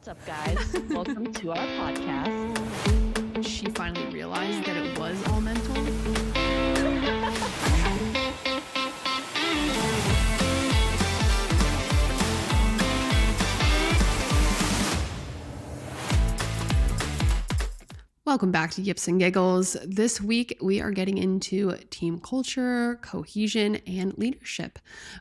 What's up, guys? Welcome to our podcast. She finally realized that it was all mental. Welcome back to Yips and Giggles. This week, we are getting into team culture, cohesion, and leadership.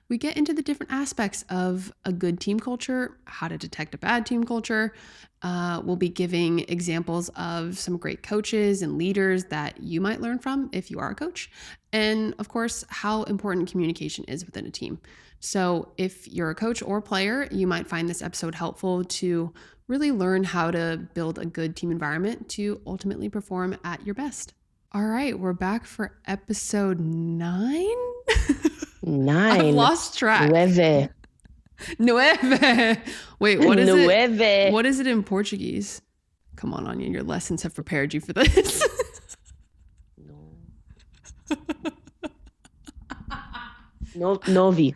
We get into the different aspects of a good team culture, how to detect a bad team culture. We'll be giving examples of some great coaches and leaders that you might learn from if you are a coach. And of course, how important communication is within a team. So if you're a coach or player, you might find this episode helpful to really learn how to build a good team environment to ultimately perform at your best. All right, we're back for episode 9. 9. I've lost track. 9. Wait, what is Nueve. it? What is it in Portuguese? Come on, Anya, your lessons have prepared you for this. Novi.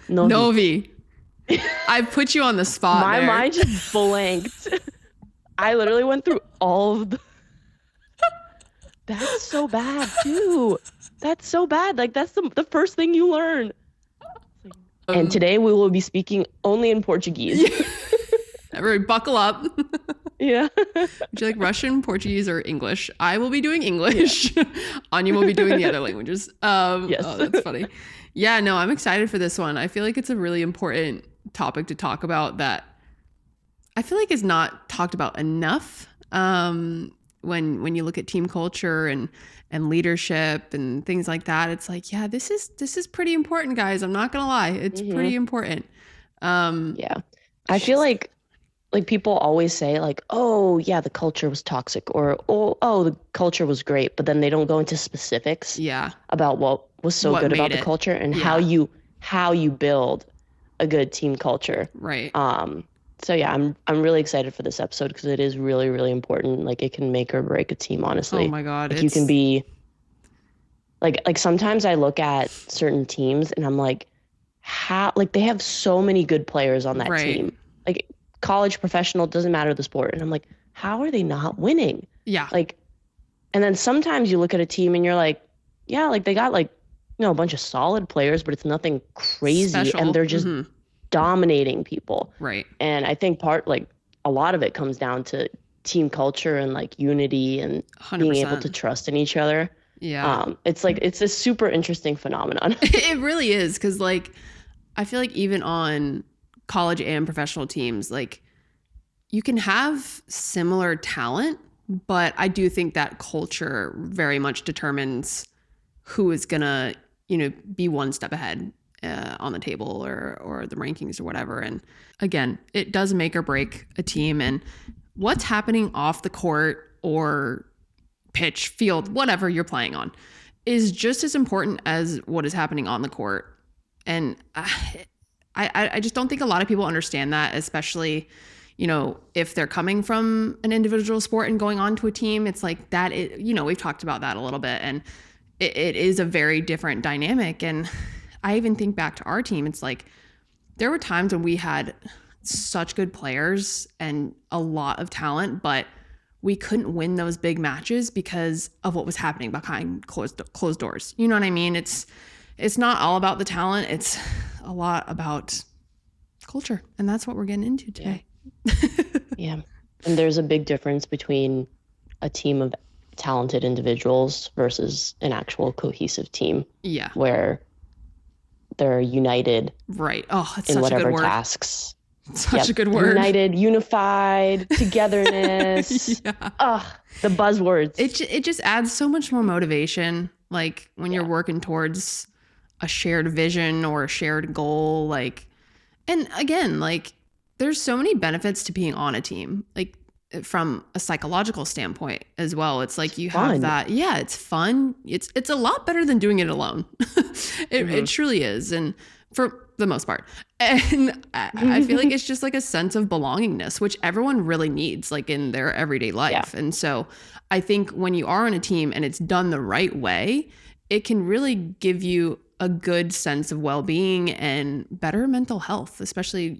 I put you on the spot. My there. mind just blanked. I literally went through all of the... That's so bad, too. That's so bad. Like, that's the first thing you learn. And today we will be speaking only in Portuguese. Everybody buckle up. Yeah. Would you like Russian, Portuguese, or English? I will be doing English. Yeah. Anya will be doing the other languages. Yes. Oh, that's funny. Yeah, no, I'm excited for this one. I feel like it's a really important topic to talk about that I feel like is not talked about enough when you look at team culture and leadership and things like that. It's like, yeah, this is pretty important, guys. I'm not gonna lie, it's pretty important. Yeah, I feel like people always say like, oh yeah, the culture was toxic, or oh the culture was great, but then they don't go into specifics. Yeah, about what was so good about the culture and how you build a good team culture. Right. So yeah, I'm really excited for this episode because it is really, really important. Like, it can make or break a team, honestly. Oh my God. Like, you can be like sometimes I look at certain teams and I'm like, how, like, they have so many good players on that team. Like, college, professional, doesn't matter the sport. And I'm like, how are they not winning? Yeah. Like, and then sometimes you look at a team and you're like, yeah, like they got like, a bunch of solid players, but it's nothing crazy. Special. And they're just dominating people. Right. And I think a lot of it comes down to team culture and like unity and 100%. Being able to trust in each other. Yeah. It's a super interesting phenomenon. It really is. Cause like, I feel like even on college and professional teams, like you can have similar talent, but I do think that culture very much determines who is gonna, be one step ahead on the table or the rankings or whatever. And again, it does make or break a team, and what's happening off the court or pitch, field, whatever you're playing on is just as important as what is happening on the court. And I just don't think a lot of people understand that, especially, if they're coming from an individual sport and going on to a team. It's like that, we've talked about that a little bit, and it is a very different dynamic. And I even think back to our team. It's like there were times when we had such good players and a lot of talent, but we couldn't win those big matches because of what was happening behind closed doors. You know what I mean? It's not all about the talent. It's a lot about culture, and that's what we're getting into today. Yeah. And there's a big difference between a team of talented individuals versus an actual cohesive team. Yeah. Where they're united. Right. Oh, it's in such whatever a good word. Tasks. Such a good word. United, unified, togetherness. Yeah. The buzzwords. It just adds so much more motivation. Like when you're working towards a shared vision or a shared goal, like, and again, like there's so many benefits to being on a team, like from a psychological standpoint as well. It's like you have that. Yeah, it's fun. It's a lot better than doing it alone. It truly is. And for the most part. And I feel like it's just like a sense of belongingness, which everyone really needs, like in their everyday life. Yeah. And so I think when you are on a team and it's done the right way, it can really give you a good sense of well-being and better mental health, especially,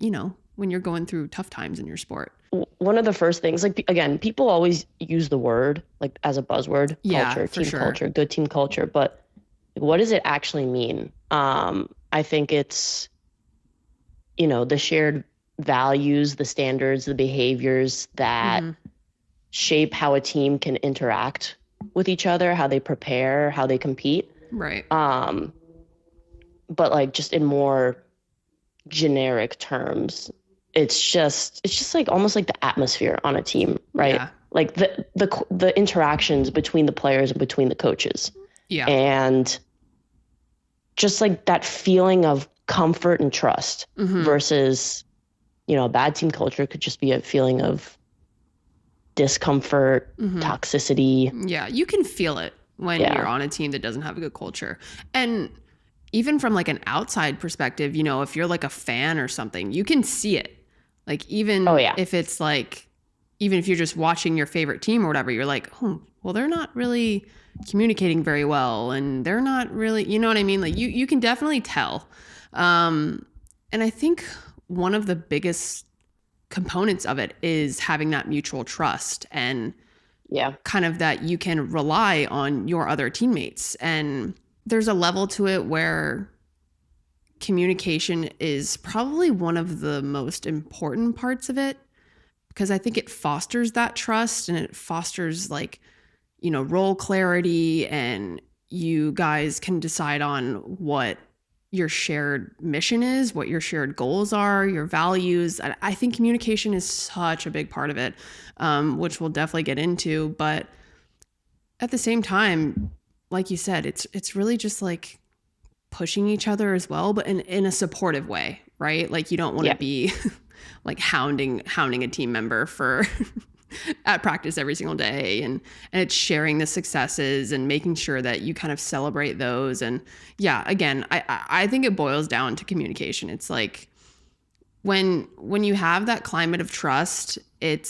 when you're going through tough times in your sport. One of the first things, like, again, people always use the word like as a buzzword, culture, team culture, good team culture, but what does it actually mean? I think it's, the shared values, the standards, the behaviors that shape how a team can interact with each other, how they prepare, how they compete. Right. But like just in more generic terms, it's just like almost like the atmosphere on a team, right? Yeah. Like the interactions between the players and between the coaches. Yeah. And just like that feeling of comfort and trust versus, bad team culture could just be a feeling of discomfort, toxicity. Yeah, you can feel it when you're on a team that doesn't have a good culture. And even from like an outside perspective, if you're like a fan or something, you can see it. Like even if it's like, even if you're just watching your favorite team or whatever, you're like, well, they're not really communicating very well. And they're not really, you know what I mean? Like you can definitely tell. And I think one of the biggest components of it is having that mutual trust and kind of that you can rely on your other teammates. And there's a level to it where communication is probably one of the most important parts of it, because I think it fosters that trust and it fosters like, role clarity, and you guys can decide on what your shared mission is, what your shared goals are, your values. I think communication is such a big part of it, which we'll definitely get into. But at the same time, like you said, it's really just like pushing each other as well, but in a supportive way, right? Like you don't want to be like hounding a team member for at practice every single day, and it's sharing the successes and making sure that you kind of celebrate those. And again, I think it boils down to communication. It's like when you have that climate of trust, it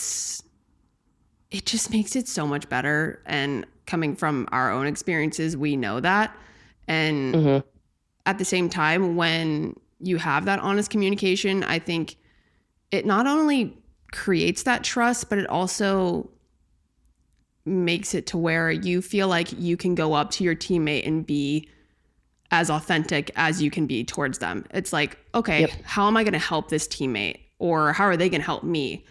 just makes it so much better. And coming from our own experiences, we know that. And at the same time, when you have that honest communication, I think it not only creates that trust, but it also makes it to where you feel like you can go up to your teammate and be as authentic as you can be towards them. It's like, okay, how am I going to help this teammate, or how are they going to help me?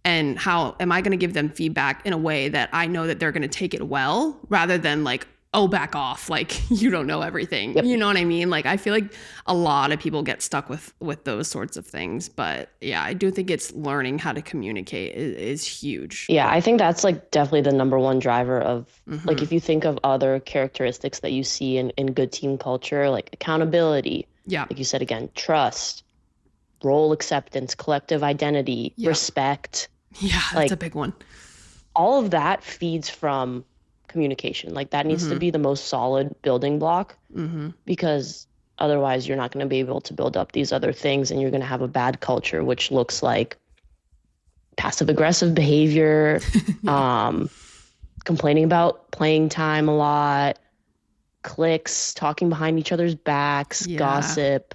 And how am I going to give them feedback in a way that I know that they're going to take it well, rather than like, oh, back off, like you don't know everything. You know what I mean? Like I feel like a lot of people get stuck with those sorts of things. But I do think it's learning how to communicate is huge. Yeah, I think that's like definitely the number one driver of like, if you think of other characteristics that you see in good team culture, like accountability, like you said, again, trust, role acceptance, collective identity, respect. Yeah, that's a big one. All of that feeds from communication. Like that needs to be the most solid building block, because otherwise you're not going to be able to build up these other things, and you're going to have a bad culture, which looks like passive aggressive behavior, complaining about playing time a lot, cliques, talking behind each other's backs, gossip,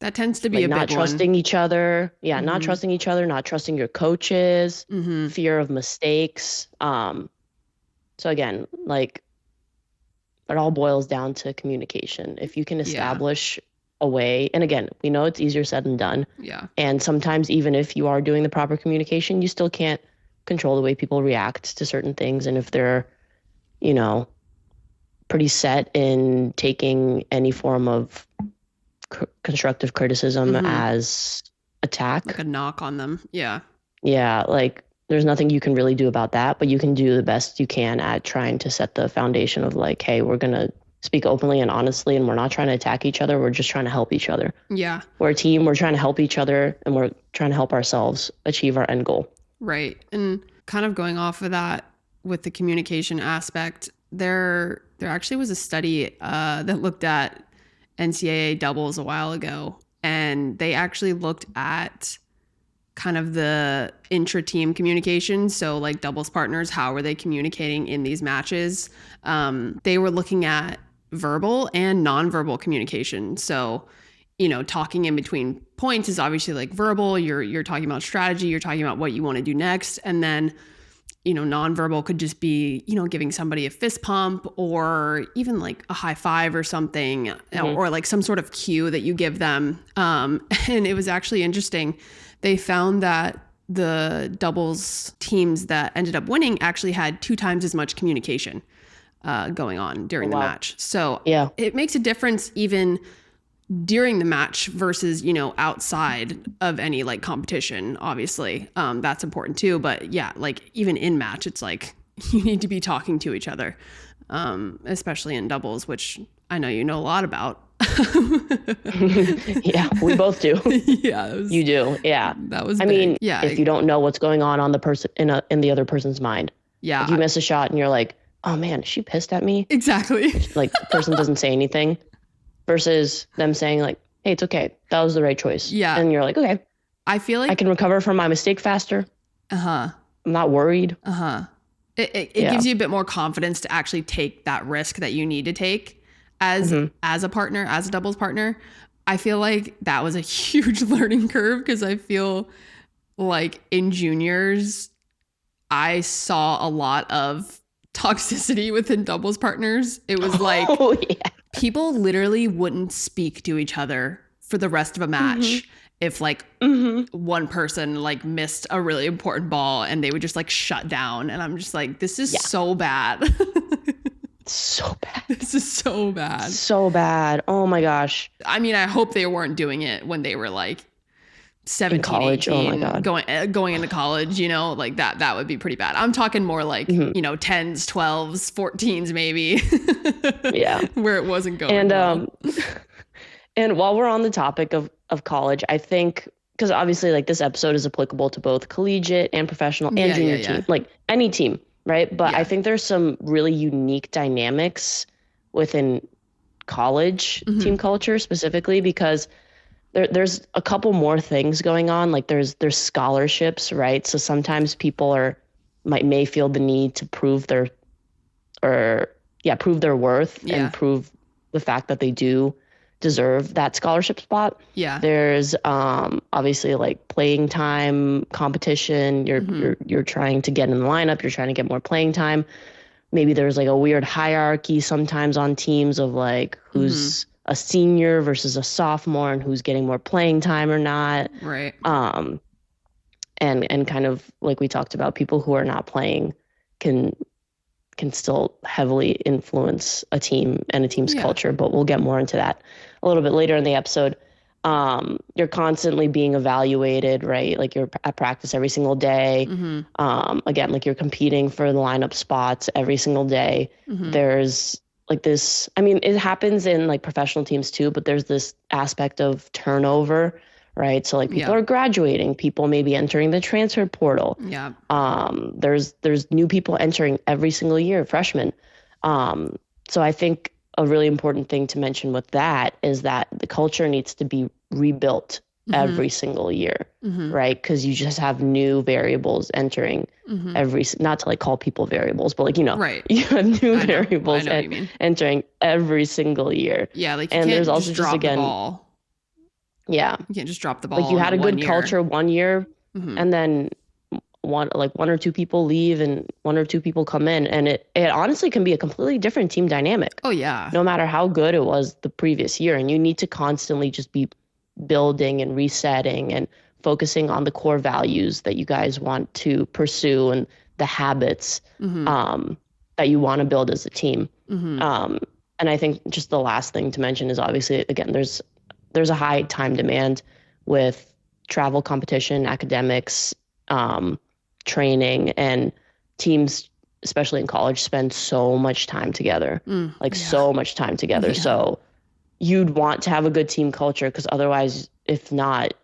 that tends to be a big one. Not trusting each other. Yeah, not trusting each other, not trusting your coaches, fear of mistakes. So again, like it all boils down to communication. If you can establish a way, and again, we know it's easier said than done. Yeah. And sometimes even if you are doing the proper communication, you still can't control the way people react to certain things. And if they're, pretty set in taking any form of constructive criticism as attack, like a knock on them. Like there's nothing you can really do about that, but you can do the best you can at trying to set the foundation of like, hey, we're gonna speak openly and honestly, and we're not trying to attack each other, we're just trying to help each other. We're a team, we're trying to help each other, and we're trying to help ourselves achieve our end goal. Right. And kind of going off of that with the communication aspect, there actually was a study that looked at NCAA doubles a while ago, and they actually looked at kind of the intra-team communication. So like doubles partners, how were they communicating in these matches? They were looking at verbal and nonverbal communication. So talking in between points is obviously like verbal. You're talking about strategy. You're talking about what you want to do next. And then, nonverbal could just be, giving somebody a fist pump or even like a high five or something, or like some sort of cue that you give them. And it was actually interesting. They found that the doubles teams that ended up winning actually had 2 times as much communication going on during the match. So it makes a difference even during the match versus, outside of any like competition, obviously. That's important too. But yeah, like even in match, it's like you need to be talking to each other, especially in doubles, which I know you know a lot about. Yeah, we both do. Yeah, you do. Yeah, that was. I mean, if you don't know what's going on the person in the other person's mind, if you miss a shot and you're like, oh man, is she pissed at me? Exactly. Like the person doesn't say anything, versus them saying like, hey, it's okay, that was the right choice. Yeah, and you're like, okay, I feel like I can recover from my mistake faster. I'm not worried. It gives you a bit more confidence to actually take that risk that you need to take. As a partner, as a doubles partner, I feel like that was a huge learning curve because I feel like in juniors, I saw a lot of toxicity within doubles partners. It was like people literally wouldn't speak to each other for the rest of a match if like one person like missed a really important ball and they would just like shut down. And I'm just like, this is so bad. So bad. This is so bad. So bad. Oh my gosh. I mean, I hope they weren't doing it when they were like 17, college. 18, oh my God. Going into college, like that would be pretty bad. I'm talking more like, 10s, 12s, 14s, maybe. Yeah. Where it wasn't going. And, well. And while we're on the topic of college, I think, because obviously like this episode is applicable to both collegiate and professional and junior team, like any team. Right. But I think there's some really unique dynamics within college team culture specifically, because there's a couple more things going on. Like there's scholarships. Right. So sometimes people may feel the need to prove their worth and prove the fact that they do deserve that scholarship spot. Yeah. There's obviously like playing time competition. You're trying to get in the lineup, you're trying to get more playing time. Maybe there's like a weird hierarchy sometimes on teams of like who's a senior versus a sophomore and who's getting more playing time or not. Right. And kind of like we talked about, people who are not playing can still heavily influence a team and a team's culture, but we'll get more into that a little bit later in the episode. You're constantly being evaluated, right? Like you're at practice every single day. Again, like you're competing for the lineup spots every single day. There's like this, I mean, it happens in like professional teams too, but there's this aspect of turnover, right? So like people are graduating, people may be entering the transfer portal. Yeah. There's new people entering every single year, freshmen. So I think a really important thing to mention with that is that the culture needs to be rebuilt every single year, right? Because you just have new variables entering not to like call people variables, but like, right. You have new variables entering every single year. Yeah, like you can't just drop the ball. Yeah. You can't just drop the ball. Like you had a good culture one year and then one or two people leave and one or two people come in, and it honestly can be a completely different team dynamic. Oh yeah. No matter how good it was the previous year, and you need to constantly just be building and resetting and focusing on the core values that you guys want to pursue and the habits that you want to build as a team. And I think just the last thing to mention is obviously, again, there's a high time demand with travel, competition, academics, training, and teams, especially in college, spend so much time together, so much time together. So you'd want to have a good team culture, because otherwise, if not,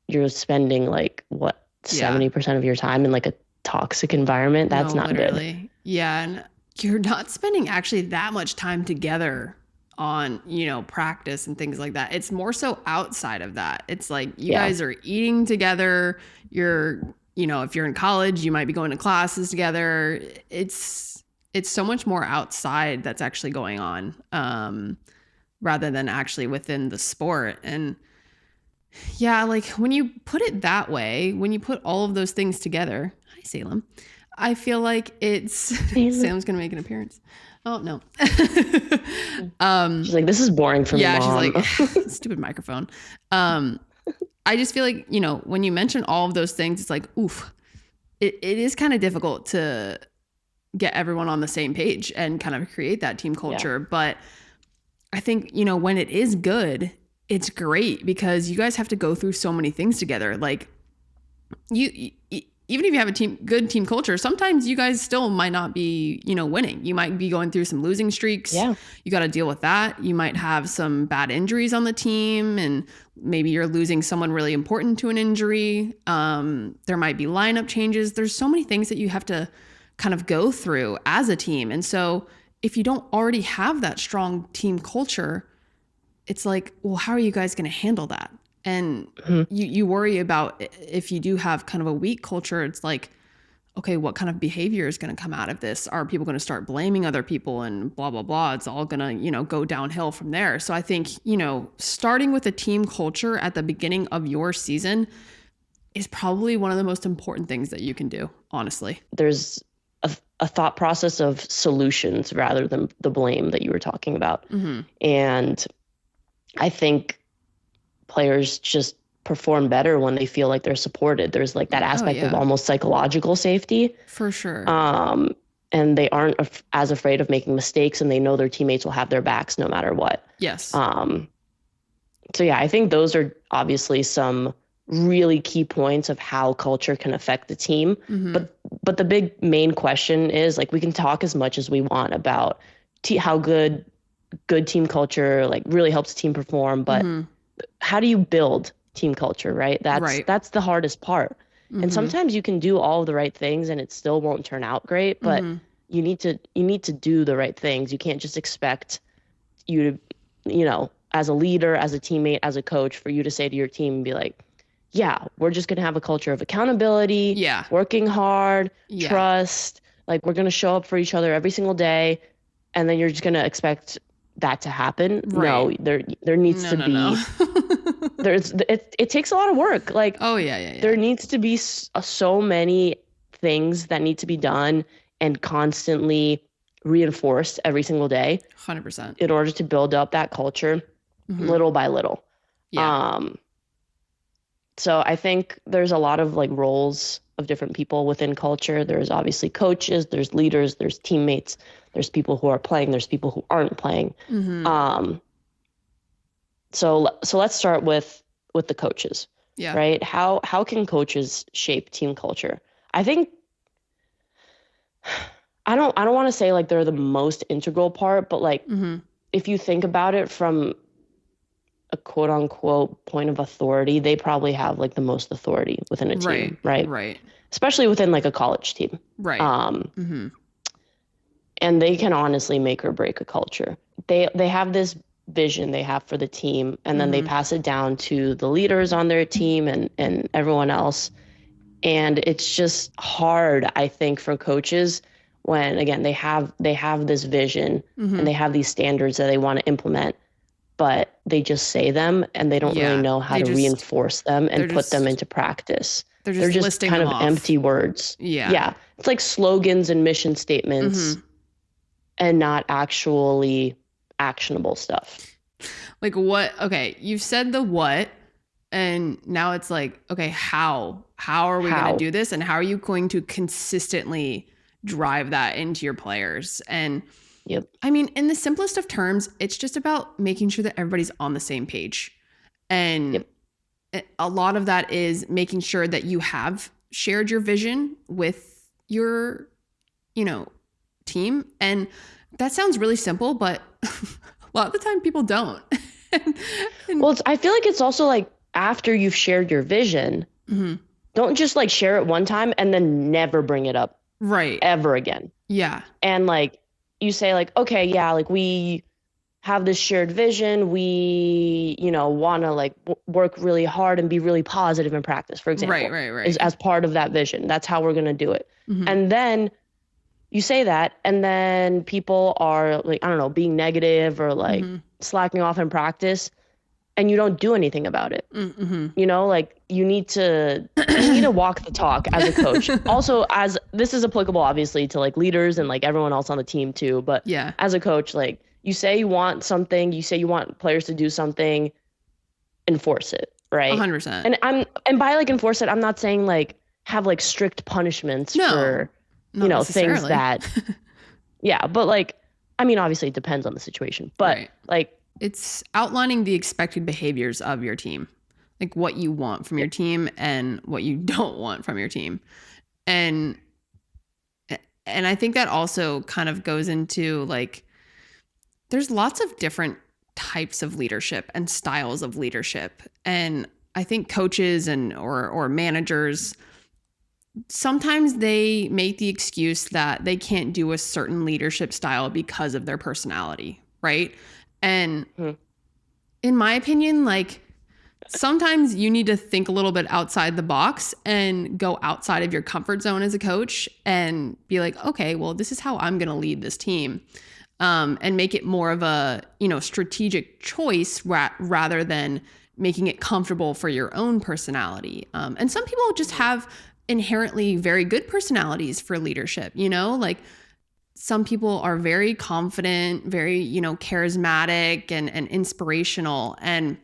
you're spending 70% of your time in like a toxic environment. That's not literally good. Yeah. And you're not spending actually that much time together on, practice and things like that. It's more so outside of that. It's like you guys are eating together. You're, if you're in college, you might be going to classes together. It's so much more outside that's actually going on. rather than actually within the sport. And yeah, like when you put it that way, when you put all of those things together, hi Salem, I feel like it's Salem's gonna make an appearance. Oh no. She's like, this is boring for me, Mom. Yeah, she's like, stupid microphone. I just feel like, you know, when you mention all of those things, it's like, oof, it is kind of difficult to get everyone on the same page and kind of create that team culture. Yeah. But I think, you know, when it is good, it's great because you guys have to go through so many things together. Like you even if you have a good team culture, sometimes you guys still might not be, you know, winning. You might be going through some losing streaks. Yeah. You got to deal with that. You might have some bad injuries on the team, and maybe you're losing someone really important to an injury. There might be lineup changes. There's so many things that you have to kind of go through as a team. And so if you don't already have that strong team culture, it's like, well, how are you guys going to handle that? And you worry about if you do have kind of a weak culture, it's like, okay, what kind of behavior is going to come out of this? Are people going to start blaming other people and blah, blah, blah? It's all going to, you know, go downhill from there. So I think, you know, starting with a team culture at the beginning of your season is probably one of the most important things that you can do, honestly. There's a thought process of solutions rather than the blame that you were talking about. And I think players just perform better when they feel like they're supported. There's like that aspect of almost psychological safety. For sure. And they aren't as afraid of making mistakes, and they know their teammates will have their backs no matter what. Yes. So yeah, I think those are obviously some really key points of how culture can affect the team. But the big main question is, like, we can talk as much as we want about how good team culture like really helps the team perform, but how do you build team culture, right? That's the hardest part. And sometimes you can do all of the right things and it still won't turn out great, but you need to do the right things. You can't just expect you to, you know, as a leader, as a teammate, as a coach, for you to say to your team and be like, yeah, we're just going to have a culture of accountability, working hard, trust, like we're going to show up for each other every single day. And then you're just going to expect that to happen. Right. No, there needs to be, it takes a lot of work. Like, there needs to be so many things that need to be done and constantly reinforced every single day. 100%. In order to build up that culture little by little. Yeah. So I think there's a lot of like roles of different people within culture. There's obviously coaches, there's leaders, there's teammates, there's people who are playing, there's people who aren't playing. So let's start with the coaches. Yeah. Right? How can coaches shape team culture? I think I don't want to say like they're the most integral part, but like if you think about it from a quote unquote point of authority, they probably have like the most authority within a team, right? Right. Especially within like a college team. Right. And they can honestly make or break a culture. They have this vision they have for the team, and then they pass it down to the leaders on their team and everyone else. And it's just hard, I think, for coaches when, again, they have this vision and they have these standards that they want to implement, but they just say them and they don't really know how to reinforce them and put them into practice. They're just kind of empty words. Yeah. It's like slogans and mission statements and not actually actionable stuff. Like what? Okay. You've said the what, and now it's like, okay, how are we going to do this? And how are you going to consistently drive that into your players? And I mean, in the simplest of terms, it's just about making sure that everybody's on the same page. And a lot of that is making sure that you have shared your vision with your, you know, team. And that sounds really simple, but a lot of the time people don't. Well, I feel like it's also like after you've shared your vision, don't just like share it one time and then never bring it up ever again. Yeah. And like you say like, okay, yeah, like we have this shared vision. We, you know, want to like work really hard and be really positive in practice, for example. Right. Is as part of that vision. That's how we're going to do it. And then you say that, and then people are like, I don't know, being negative or like slacking off in practice, and you don't do anything about it. You know, like you need to walk the talk as a coach. Also, as this is applicable obviously to like leaders and like everyone else on the team too, but as a coach, like you say you want something, you say you want players to do something, enforce it, right? 100%. And by like enforce it, I'm not saying like have like strict punishments for things that but like, I mean, obviously it depends on the situation, but like it's outlining the expected behaviors of your team, like what you want from your team and what you don't want from your team. And I think that also kind of goes into like, there's lots of different types of leadership and styles of leadership. And I think coaches or managers, sometimes they make the excuse that they can't do a certain leadership style because of their personality, right? And in my opinion, like sometimes you need to think a little bit outside the box and go outside of your comfort zone as a coach and be like, okay, well, this is how I'm going to lead this team, and make it more of a, strategic choice rather than making it comfortable for your own personality. And some people just have inherently very good personalities for leadership, like some people are very confident, very, charismatic and inspirational. And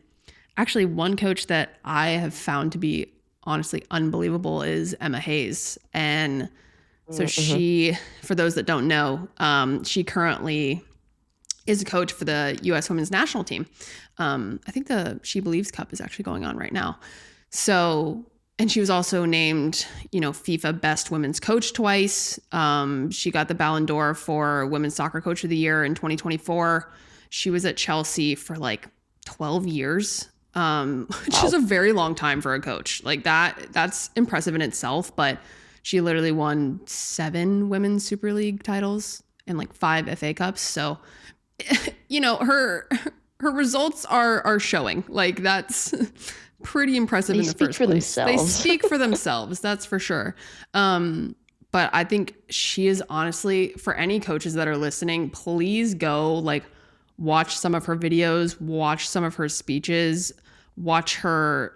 actually one coach that I have found to be honestly unbelievable is Emma Hayes. And so she, for those that don't know, she currently is a coach for the US women's national team. I think the She Believes Cup is actually going on right now. So, and she was also named, FIFA Best Women's Coach twice. She got the Ballon d'Or for Women's Soccer Coach of the Year in 2024. She was at Chelsea for like 12 years, which is a very long time for a coach. Like that's impressive in itself, but she literally won 7 Women's Super League titles and like 5 FA Cups. So, her results are showing. Like that's pretty impressive in the first place. They speak for themselves, that's for sure. But I think she is honestly, for any coaches that are listening, please go like watch some of her videos, watch some of her speeches, watch her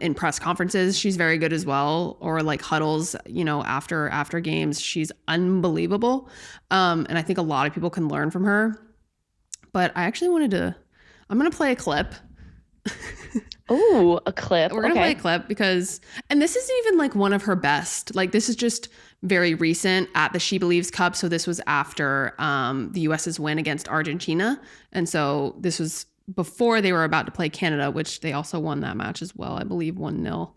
in press conferences. She's very good as well, or like huddles, after games. She's unbelievable. And I think a lot of people can learn from her. But I actually I'm going to play a clip. Oh, a clip. We're going to play a clip because, and this isn't even like one of her best. Like this is just very recent at the She Believes Cup. So this was after the US's win against Argentina. And so this was before they were about to play Canada, which they also won that match as well. I believe 1-0.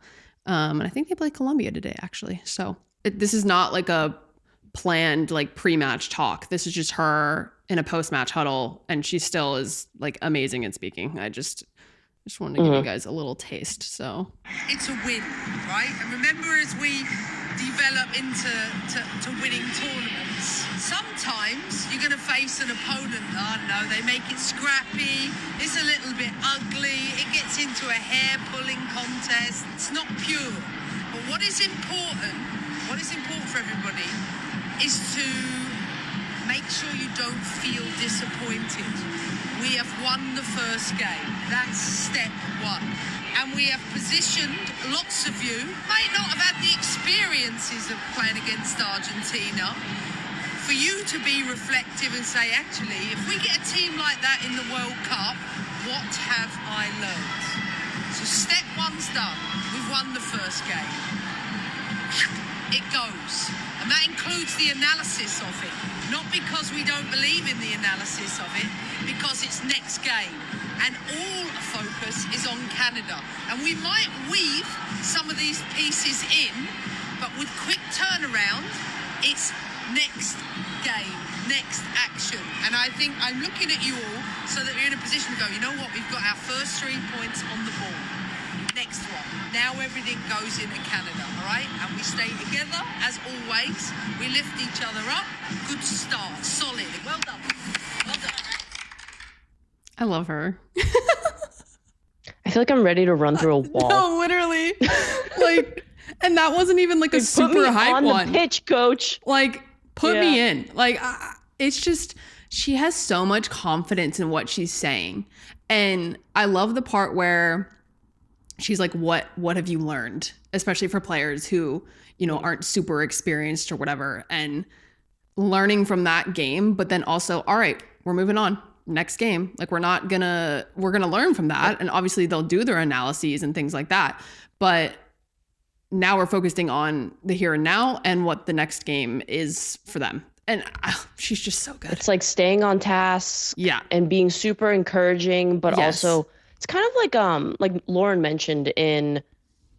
And I think they play Colombia today, actually. So this is not like a planned like pre-match talk. This is just her in a post-match huddle. And she still is like amazing at speaking. I just wanted to give you guys a little taste. So it's a win, right? And remember, as we develop into winning tournaments, sometimes you're going to face an opponent. Oh no, they make it scrappy. It's a little bit ugly. It gets into a hair-pulling contest. It's not pure. But what is important for everybody is to make sure you don't feel disappointed. We have won the first game. That's step one. And we have positioned, lots of you might not have had the experiences of playing against Argentina, for you to be reflective and say, actually, if we get a team like that in the World Cup, what have I learned? So step one's done. We've won the first game. It goes. And that includes the analysis of it. Not because we don't believe in the analysis of it, because it's next game. And all focus is on Canada. And we might weave some of these pieces in, but with quick turnaround, it's next game, next action. And I think I'm looking at you all so that we're in a position to go, you know what, we've got our first 3 points on the board. Next one. Now everything goes into Canada, all right? And we stay together, as always. We lift each other up. Good start. Solid. Well done. Well done. I love her. I feel like I'm ready to run through a wall. No, literally. Like, and that wasn't even like a super hype on one. The pitch, coach. Like, Put me in. Like, it's just, she has so much confidence in what she's saying. And I love the part where she's like, what have you learned? Especially for players who, you know, aren't super experienced or whatever, and learning from that game, but then also, all right, we're moving on. Next game. Like, we're going to learn from that. And obviously they'll do their analyses and things like that. But now we're focusing on the here and now and what the next game is for them. And she's just so good. It's like staying on task. Yeah. And being super encouraging, but also it's kind of like Lauren mentioned in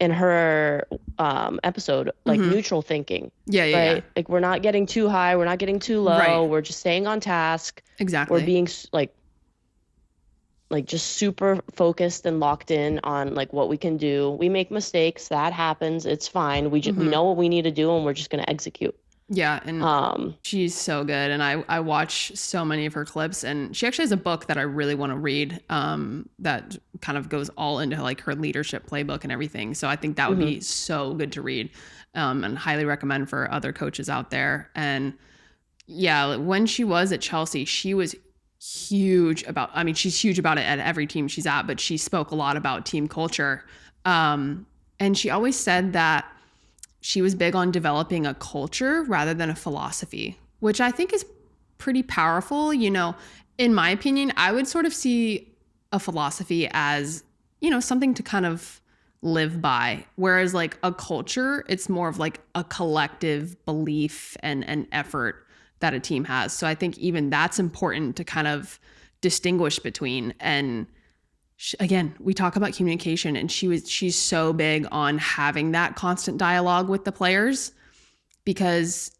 her episode, like neutral thinking. Yeah. Right? Like, we're not getting too high, we're not getting too low. Right. We're just staying on task. Exactly. We're being like just super focused and locked in on like what we can do. We make mistakes, that happens. It's fine. We know what we need to do, and we're just going to execute. Yeah, and she's so good, and I watch so many of her clips, and she actually has a book that I really want to read that kind of goes all into like her leadership playbook and everything. So I think that would be so good to read, and highly recommend for other coaches out there. And yeah, when she was at Chelsea, she was huge about, I mean, she's huge about it at every team she's at, but she spoke a lot about team culture. And she always said that she was big on developing a culture rather than a philosophy, which I think is pretty powerful. You know, in my opinion, I would sort of see a philosophy as, you know, something to kind of live by. Whereas like a culture, it's more of like a collective belief and an effort that a team has. So I think even that's important to kind of distinguish between. And again, we talk about communication, and she's so big on having that constant dialogue with the players, because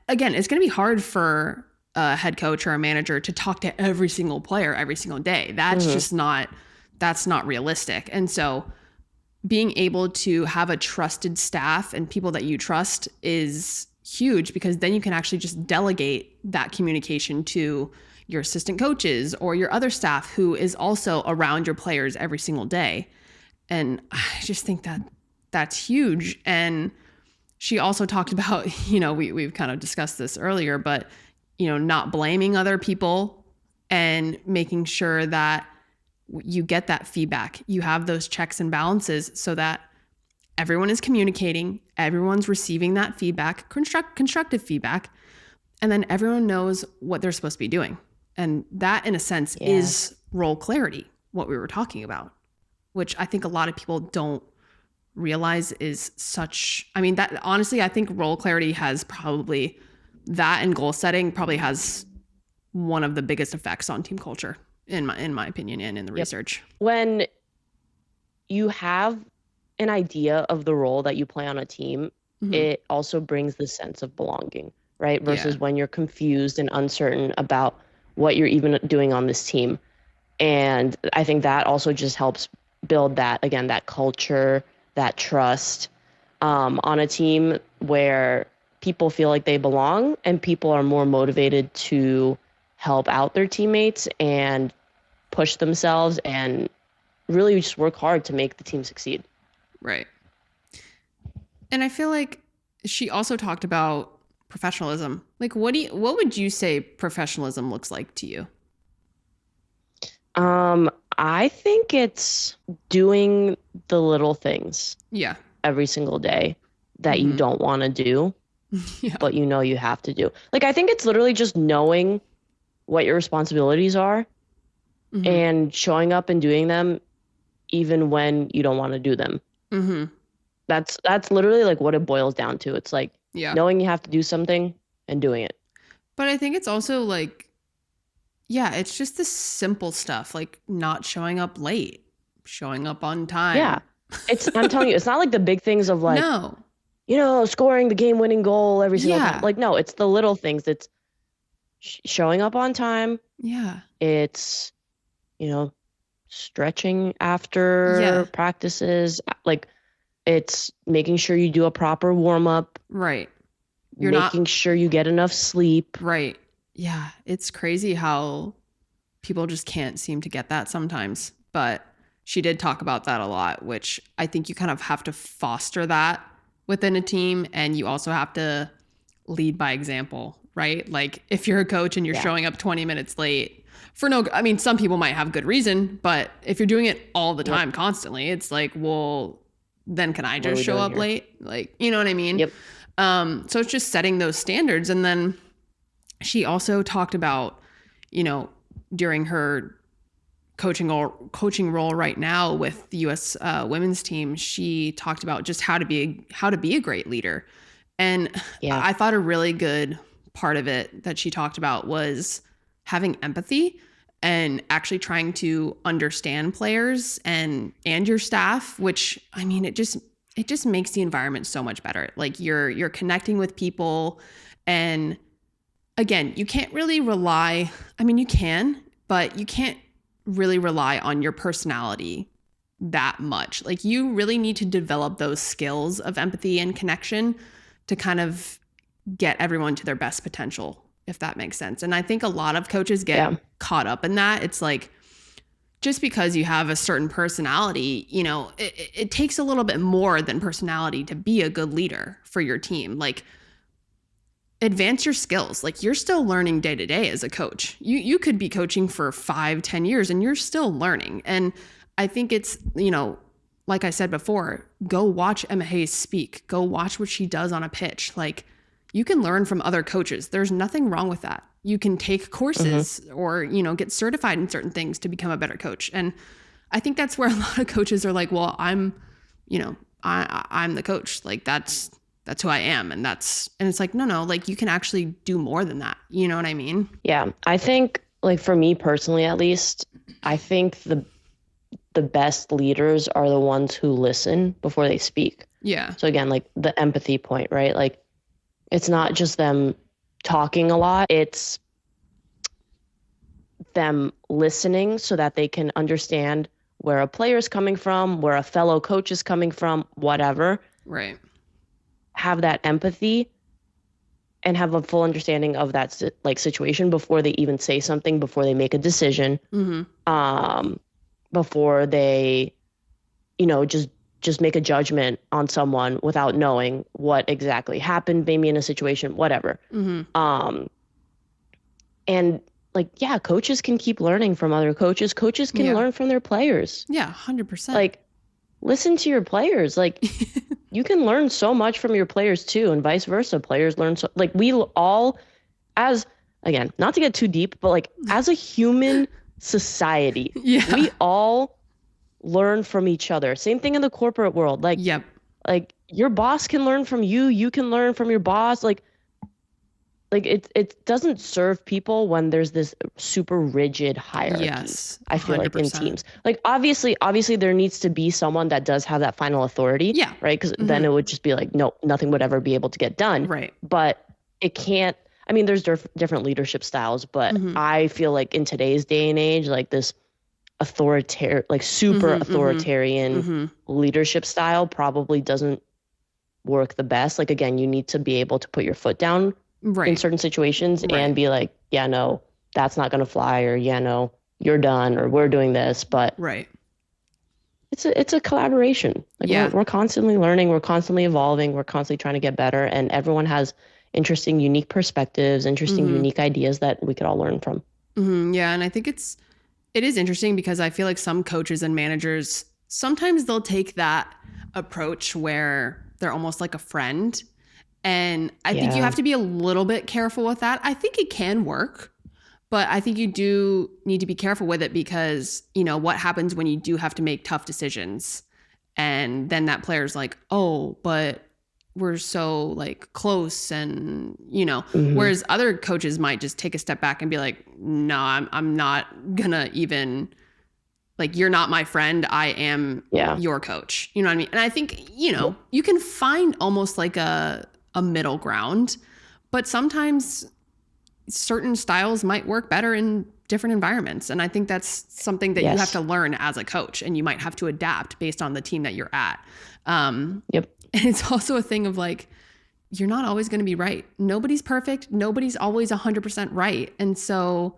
again, it's going to be hard for a head coach or a manager to talk to every single player every single day. That's just that's not realistic. And so being able to have a trusted staff and people that you trust is huge, because then you can actually just delegate that communication to your assistant coaches or your other staff who is also around your players every single day. And I just think that that's huge. And she also talked about, you know, we've kind of discussed this earlier, but, you know, not blaming other people and making sure that you get that feedback. You have those checks and balances so that everyone is communicating, everyone's receiving that feedback, constructive feedback, and then everyone knows what they're supposed to be doing. And that, in a sense, is role clarity, what we were talking about, which I think a lot of people don't realize is such, I mean, that honestly, I think role clarity has probably, that and goal setting probably has one of the biggest effects on team culture, in my opinion, and in the research. When you have an idea of the role that you play on a team, it also brings the sense of belonging, right? Versus when you're confused and uncertain about what you're even doing on this team. And I think that also just helps build that, again, that culture, that trust on a team where people feel like they belong and people are more motivated to help out their teammates and push themselves and really just work hard to make the team succeed. Right. And I feel like she also talked about professionalism. Like, what would you say professionalism looks like to you? I think it's doing the little things every single day that you don't want to do, but you know you have to do. Like, I think it's literally just knowing what your responsibilities are and showing up and doing them even when you don't want to do them. That's literally like what it boils down to. It's like knowing you have to do something and doing it. But I think it's also like, it's just the simple stuff, like not showing up late, showing up on time. Yeah. I'm telling you, it's not like the big things of like, scoring the game-winning goal every single time. Like, no, it's the little things. It's showing up on time. Yeah. It's, stretching after practices. Like, it's making sure you do a proper warm-up. Right. You're making sure you get enough sleep. Right. Yeah. It's crazy how people just can't seem to get that sometimes. But she did talk about that a lot, which I think you kind of have to foster that within a team. And you also have to lead by example, right? Like if you're a coach and you're showing up 20 minutes late I mean, some people might have good reason, but if you're doing it all the time, constantly, it's like, well, then can I just show up late? Like, you know what I mean? Yep. So it's just setting those standards. And then she also talked about, you know, during her coaching role right now with the US women's team, she talked about just how to be a great leader. And I thought a really good part of it that she talked about was having empathy and actually trying to understand players and your staff, which, I mean, it just makes the environment so much better. Like you're connecting with people, and again, you can't really rely, I mean, you can, but you can't really rely on your personality that much. Like you really need to develop those skills of empathy and connection to kind of get everyone to their best potential, if that makes sense. And I think a lot of coaches get caught up in that. It's like, just because you have a certain personality, you know, it takes a little bit more than personality to be a good leader for your team. Like, advance your skills. Like, you're still learning day to day as a coach. You could be coaching for 5-10 years and you're still learning. And I think it's, you know, like I said before, go watch Emma Hayes speak. Go watch what she does on a pitch. Like, you can learn from other coaches. There's nothing wrong with that. You can take courses or, you know, get certified in certain things to become a better coach. And I think that's where a lot of coaches are like, well, I'm the coach. Like that's who I am. And it's like, no, like you can actually do more than that. You know what I mean? Yeah. I think, like, for me personally, at least, I think the best leaders are the ones who listen before they speak. Yeah. So again, like the empathy point, right? Like, it's not just them talking a lot, it's them listening so that they can understand where a player's coming from, where a fellow coach is coming from, whatever. Right. Have that empathy and have a full understanding of that like situation before they even say something, before they make a decision, before they, you know, just make a judgment on someone without knowing what exactly happened, maybe in a situation, whatever. And like, yeah, coaches can keep learning from other coaches. Coaches can learn from their players. Yeah, 100%. Like, listen to your players. Like, you can learn so much from your players too, and vice versa. Players learn so, like, we all, as, again, not to get too deep, but like, as a human society, we all learn from each other. Same thing in the corporate world. Like, like your boss can learn from you. You can learn from your boss. Like it doesn't serve people when there's this super rigid hierarchy. Yes, I feel like in teams, like obviously there needs to be someone that does have that final authority. Yeah. Right. Because then it would just be like, no, nothing would ever be able to get done. Right. But it can't, I mean, there's different leadership styles, but I feel like in today's day and age, like this authoritarian, like super authoritarian leadership style probably doesn't work the best. Like, again, you need to be able to put your foot down in certain situations and be like, yeah, no, that's not going to fly, or yeah, no, you're done, or we're doing this. But it's a collaboration. Like, we're constantly learning, we're constantly evolving, we're constantly trying to get better, and everyone has interesting, unique perspectives, interesting, unique ideas that we could all learn from. Yeah, and I think it is interesting because I feel like some coaches and managers, sometimes they'll take that approach where they're almost like a friend. And I think you have to be a little bit careful with that. I think it can work, but I think you do need to be careful with it because, you know, what happens when you do have to make tough decisions and then that player's like, oh, but we're so like close, and you know, whereas other coaches might just take a step back and be like, no, I'm not gonna even, like, you're not my friend, I am your coach. You know what I mean? And I think, you know, you can find almost like a middle ground, but sometimes certain styles might work better in different environments. And I think that's something that you have to learn as a coach, and you might have to adapt based on the team that you're at. And it's also a thing of like, you're not always going to be right. Nobody's perfect. Nobody's always 100% right. And so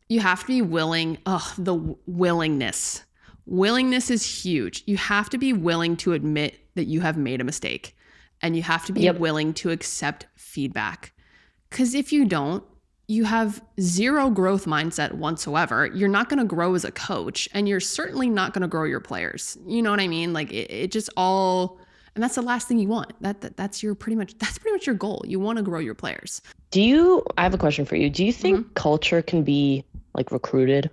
you have to be willing. The willingness. Willingness is huge. You have to be willing to admit that you have made a mistake. and you have to be willing to accept feedback. Because if you don't, you have zero growth mindset whatsoever. You're not going to grow as a coach, and you're certainly not going to grow your players. You know what I mean? Like it just all, and that's the last thing you want. That's pretty much your goal. You want to grow your players. I have a question for you. Do you think culture can be like recruited?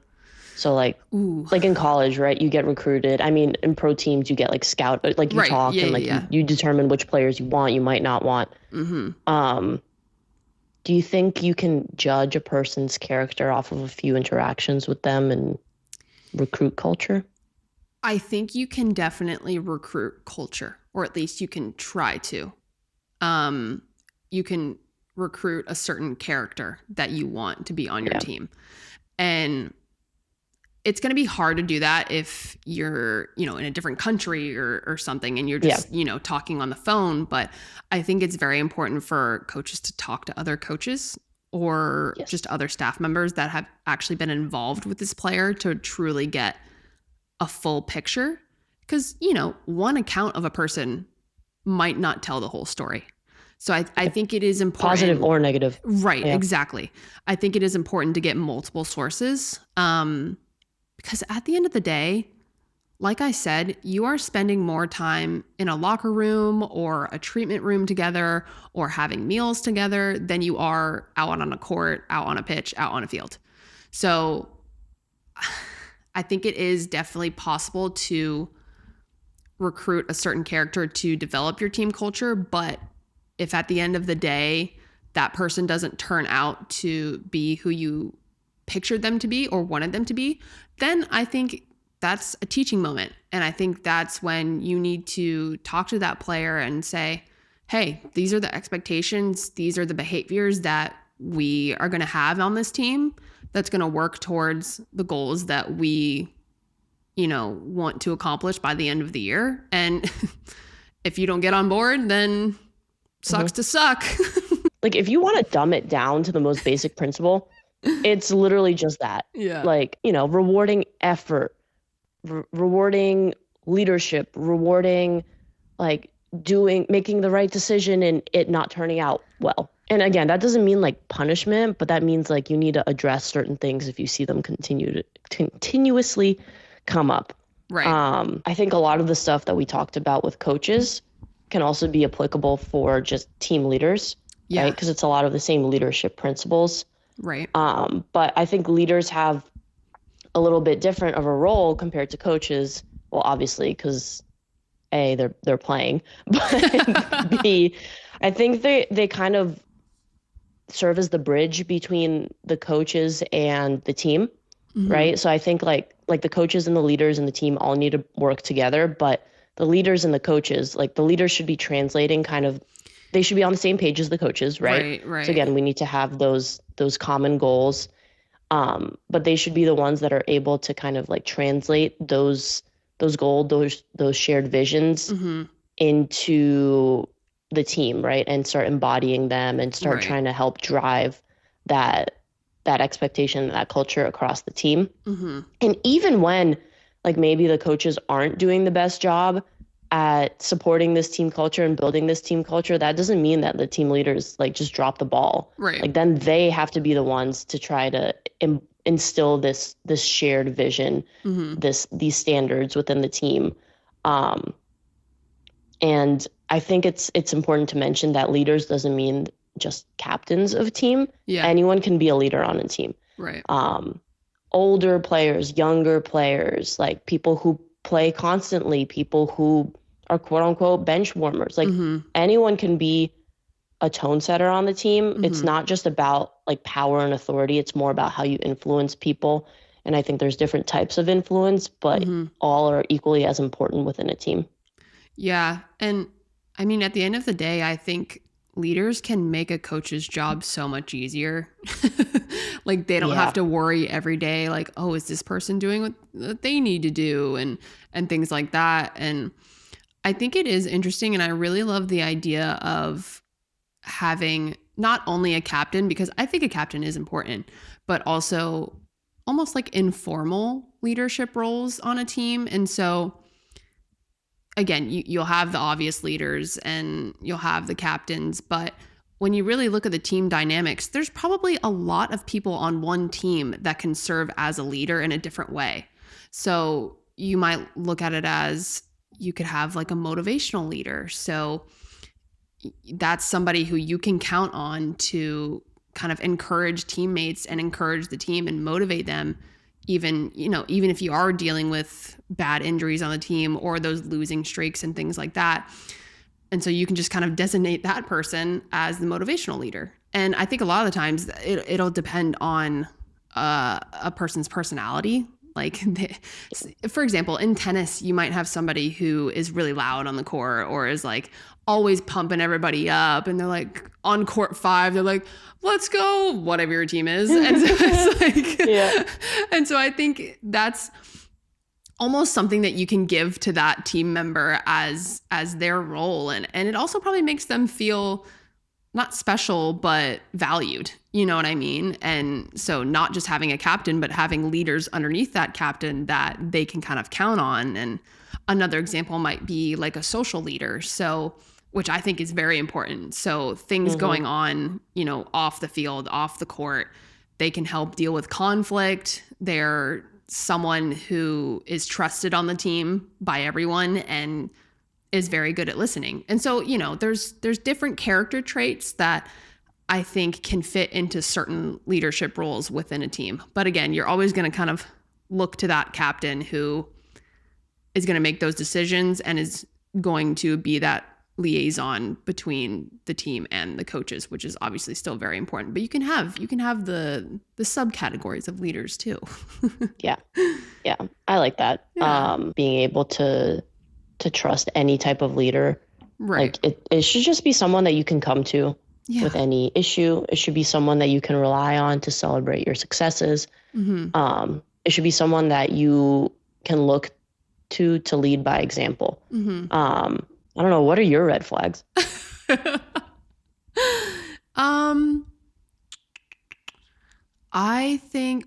So like in college, right? You get recruited. I mean, in pro teams, you get like scout, like you talk and like you determine which players you want, you might not want. Do you think you can judge a person's character off of a few interactions with them and recruit culture? I think you can definitely recruit culture, or at least you can try to. You can recruit a certain character that you want to be on your team. And it's going to be hard to do that if you're, in a different country or something, and you're just, talking on the phone. But I think it's very important for coaches to talk to other coaches or just other staff members that have actually been involved with this player to truly get a full picture. Because, one account of a person might not tell the whole story. So I think it is important. Positive or negative. Right, exactly. I think it is important to get multiple sources. Because at the end of the day, like I said, you are spending more time in a locker room or a treatment room together or having meals together than you are out on a court, out on a pitch, out on a field. So I think it is definitely possible to recruit a certain character to develop your team culture. But if at the end of the day, that person doesn't turn out to be who you pictured them to be or wanted them to be, then I think that's a teaching moment. And I think that's when you need to talk to that player and say, hey, these are the expectations. These are the behaviors that we are going to have on this team that's going to work towards the goals that we, want to accomplish by the end of the year. And if you don't get on board, then sucks to suck. Like if you want to dumb it down to the most basic principle, it's literally just that. Yeah. Like, rewarding effort, rewarding leadership, rewarding like making the right decision and it not turning out well. And again, that doesn't mean like punishment, but that means like you need to address certain things if you see them continuously come up. Right. I think a lot of the stuff that we talked about with coaches can also be applicable for just team leaders, right? Because it's a lot of the same leadership principles. Right. But I think leaders have a little bit different of a role compared to coaches. Well, obviously, because A, they're playing, but B, I think they kind of serve as the bridge between the coaches and the team, right? So I think like the coaches and the leaders and the team all need to work together, but the leaders and the coaches, like the leaders should be translating they should be on the same page as the coaches, right? Right. So again, we need to have those common goals, but they should be the ones that are able to kind of like translate those goals, those shared visions into the team, right? And start embodying them and start trying to help drive that expectation, that culture across the team. And even when like maybe the coaches aren't doing the best job at supporting this team culture and building this team culture, that doesn't mean that the team leaders like just drop the ball. Right. Like then they have to be the ones to try to instill this shared vision, these standards within the team. And I think it's important to mention that leaders doesn't mean just captains of a team. Yeah. Anyone can be a leader on a team. Right. Older players, younger players, like people who play constantly, people who are quote unquote bench warmers. Like anyone can be a tone setter on the team. It's not just about like power and authority. It's more about how you influence people. And I think there's different types of influence, but all are equally as important within a team. Yeah. And I mean, at the end of the day, I think leaders can make a coach's job so much easier. Like they don't have to worry every day, like, oh, is this person doing what they need to do and things like that. And I think it is interesting. And I really love the idea of having not only a captain, because I think a captain is important, but also almost like informal leadership roles on a team. And so again, you'll have the obvious leaders and you'll have the captains, but when you really look at the team dynamics, there's probably a lot of people on one team that can serve as a leader in a different way. So you might look at it as you could have like a motivational leader. So that's somebody who you can count on to kind of encourage teammates and encourage the team and motivate them, even if you are dealing with bad injuries on the team or those losing streaks and things like that. And so you can just kind of designate that person as the motivational leader. And I think a lot of the times it'll depend on a person's personality. Like, for example, in tennis, you might have somebody who is really loud on the court or is like always pumping everybody up. And they're like on court 5, they're like, let's go, whatever your team is. And so it's like, yeah. And so I think that's almost something that you can give to that team member as their role. And it also probably makes them feel not special, but valued. You know what I mean? And so not just having a captain, but having leaders underneath that captain that they can kind of count on. And another example might be like a social leader. So, which I think is very important. So things going on, off the field, off the court, they can help deal with conflict. They're someone who is trusted on the team by everyone and is very good at listening. And so, there's different character traits that I think can fit into certain leadership roles within a team. But again, you're always going to kind of look to that captain who is going to make those decisions and is going to be that liaison between the team and the coaches, which is obviously still very important. But you can have the subcategories of leaders too. Yeah, I like that. Yeah. Being able to trust any type of leader, right? Like it should just be someone that you can come to with any issue. It should be someone that you can rely on to celebrate your successes. It should be someone that you can look to lead by example. I don't know. What are your red flags? I think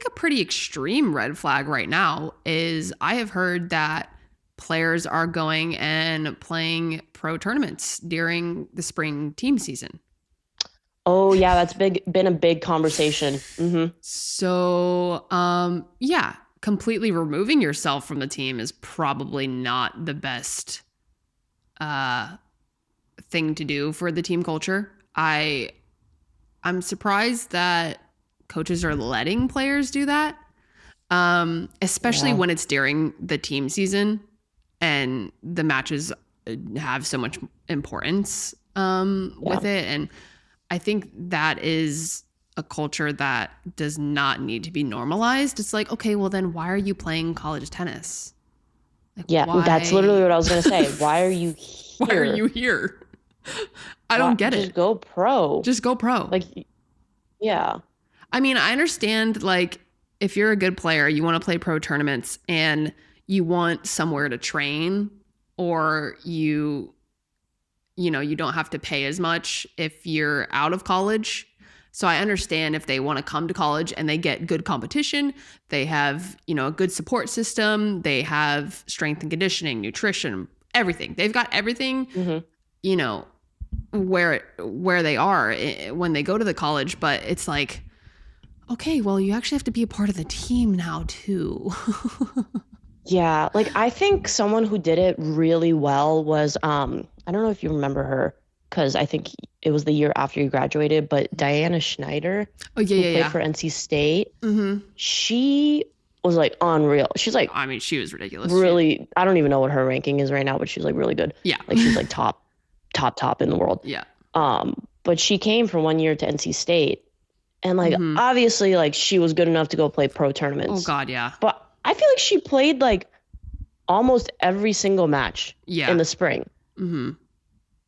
a pretty extreme red flag right now is I have heard that players are going and playing pro tournaments during the spring team season. Oh yeah, that's been a big conversation. So, completely removing yourself from the team is probably not the best thing to do for the team culture. I'm surprised that coaches are letting players do that, especially when it's during the team season and the matches have so much importance with it. And I think that is a culture that does not need to be normalized. It's like, okay, well then why are you playing college tennis? Like, that's literally what I was going to say. Why are you here? Why are you here? I don't get it. Just go pro. Like, yeah. I mean, I understand, like, if you're a good player, you want to play pro tournaments and you want somewhere to train, or you don't have to pay as much if you're out of college. So I understand if they want to come to college and they get good competition, they have, a good support system, they have strength and conditioning, nutrition, everything. They've got everything, where they are when they go to the college. But it's like, okay, well, you actually have to be a part of the team now too. Yeah, like I think someone who did it really well was, I don't know if you remember her, because I think it was the year after you graduated, but Diana Schneider, who played for NC State, she was like unreal. She's like, I mean, she was ridiculous. Really, I don't even know what her ranking is right now, but she's like really good. Yeah, like she's like top in the world. Yeah. But she came from 1 year to NC State, and like obviously like she was good enough to go play pro tournaments. Oh God, yeah. But I feel like she played like almost every single match in the spring.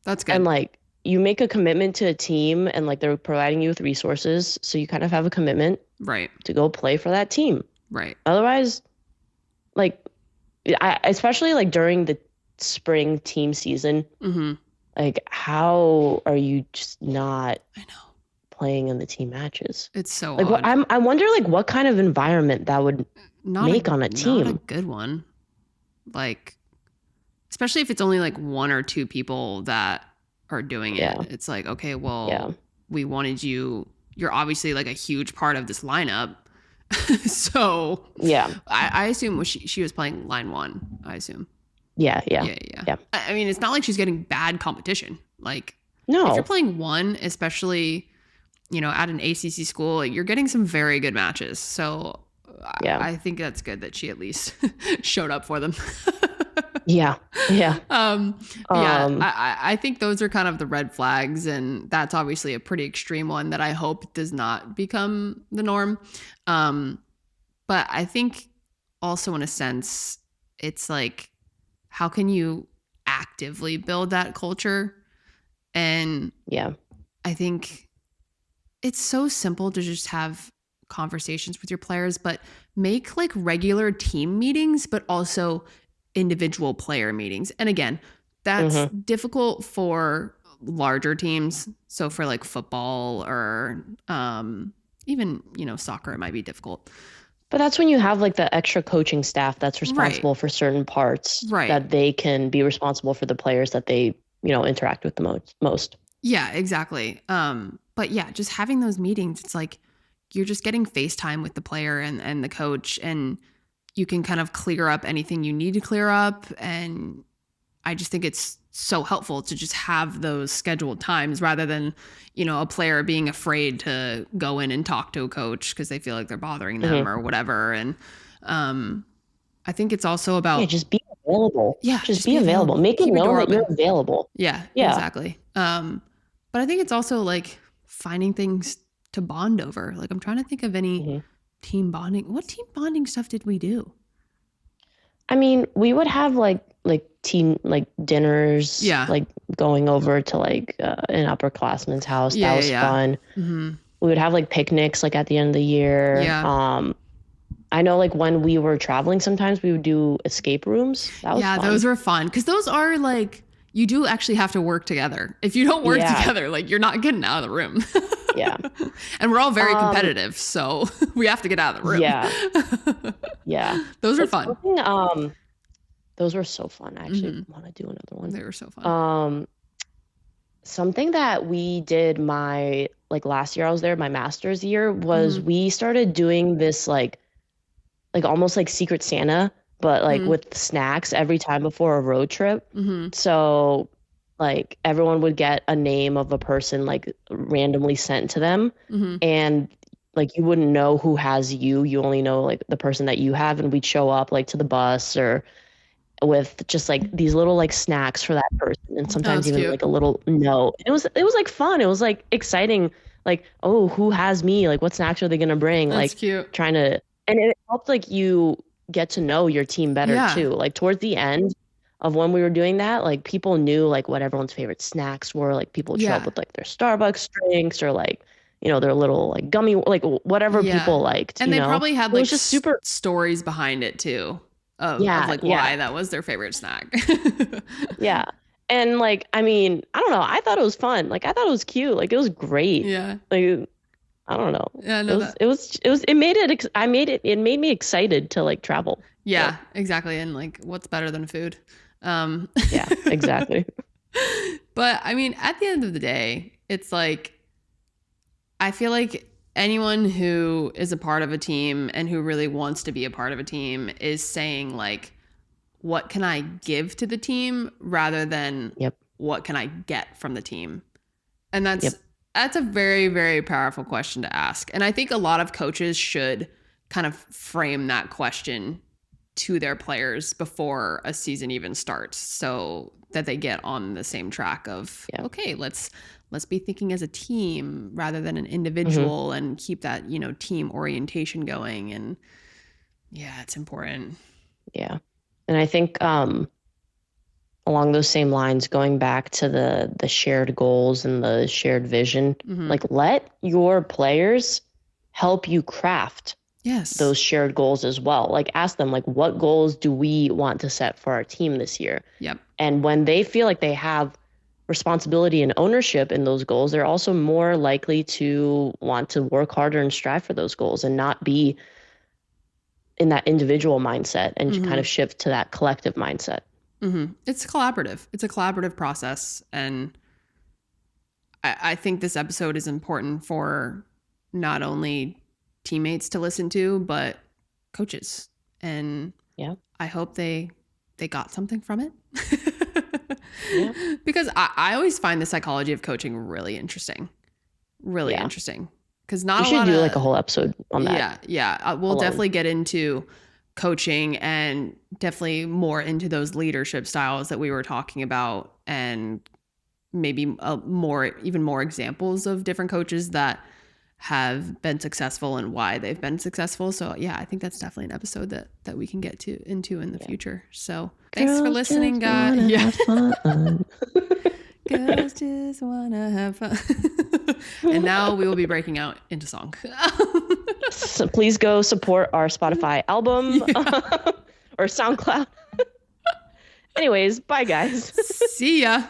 That's good. And like you make a commitment to a team and like they're providing you with resources. So you kind of have a commitment to go play for that team. Right. Otherwise, like especially like during the spring team season, like how are you just not playing in the team matches? It's so like odd. I wonder like what kind of environment that would make on a team. Not a good one. Like especially if it's only like one or two people that are doing it. It's like, okay, well, we wanted you. You're obviously like a huge part of this lineup. So I assume she was playing line one, I assume. Yeah. I mean, it's not like she's getting bad competition. Like, no, if you're playing one, especially, you know, at an ACC school, you're getting some very good matches. So I think that's good that she at least showed up for them. I think those are kind of the red flags, and that's obviously a pretty extreme one that I hope does not become the norm. But I think also in a sense, it's like, how can you actively build that culture? And I think it's so simple to just have conversations with your players, but make like regular team meetings, but also individual player meetings. And again, that's difficult for larger teams. So for like football or even, you know, soccer, it might be difficult. But that's when you have like the extra coaching staff that's responsible for certain parts, that they can be responsible for the players that they, you know, interact with the most. Yeah, exactly. But yeah, just having those meetings, it's like you're just getting FaceTime with the player and the coach, and you can kind of clear up anything you need to clear up. And I just think it's so helpful to just have those scheduled times rather than, you know, a player being afraid to go in and talk to a coach because they feel like they're bothering them or whatever. And I think it's also about just be available. Yeah, just be available. Make it known that you're available. Yeah, exactly. But I think it's also like finding things to bond over. Like, I'm trying to think of any team bonding. What team bonding stuff did we do? I mean, we would have like team like dinners, like going over to like an upperclassman's house. That was fun. We would have like picnics like at the end of the year. I know like when we were traveling, sometimes we would do escape rooms. That was fun. Those were fun because those are like, you do actually have to work together. If you don't work together, like you're not getting out of the room. And we're all very competitive, so we have to get out of the room. Those are fun. Those were so fun. I actually want to do another one. They were so fun. Something that we did last year I was there, my master's year, was we started doing this like almost like Secret Santa, but like with snacks every time before a road trip. So like everyone would get a name of a person like randomly sent to them, and like you wouldn't know who has you only know like the person that you have, and we'd show up like to the bus or with just like these little like snacks for that person, and sometimes even cute. Like a little note. It was like fun. It was like exciting. Like, oh, who has me? Like, what snacks are they gonna bring? That's like cute. Trying to, and it helped like you get to know your team better too. Like towards the end of when we were doing that, like people knew like what everyone's favorite snacks were. Like people would show up with like their Starbucks drinks or like, you know, their little like gummy, like whatever people liked. And they probably had like just super stories behind it too. Of like why that was their favorite snack. And like, I mean, I don't know. I thought it was fun. Like, I thought it was cute. Like, it was great. Like, I don't know. It made me excited to like travel. Exactly. And like, what's better than food? Exactly. But I mean, at the end of the day, it's like, I feel like anyone who is a part of a team and who really wants to be a part of a team is saying like, what can I give to the team rather than what can I get from the team? And that's a very, very powerful question to ask. And I think a lot of coaches should kind of frame that question to their players before a season even starts so that they get on the same track of, okay, let's be thinking as a team rather than an individual and keep that, you know, team orientation going. And it's important. And I think along those same lines, going back to the shared goals and the shared vision, like let your players help you craft those shared goals as well. Like ask them, like, what goals do we want to set for our team this year? And when they feel like they have responsibility and ownership in those goals, they're also more likely to want to work harder and strive for those goals and not be in that individual mindset and kind of shift to that collective mindset. It's collaborative. It's a collaborative process. And I think this episode is important for not only teammates to listen to, but coaches. And I hope they got something from it. Because I always find the psychology of coaching really interesting. Really interesting. Because not we a lot should do of, like a whole episode on that. Yeah. We'll definitely get into coaching and definitely more into those leadership styles that we were talking about, and maybe even more examples of different coaches that have been successful and why they've been successful. So yeah, I think that's definitely an episode that we can get into in the future. So thanks for listening, guys. Girls just wanna have fun. And now we will be breaking out into song. So please go support our Spotify album or SoundCloud. Anyways, bye guys. See ya.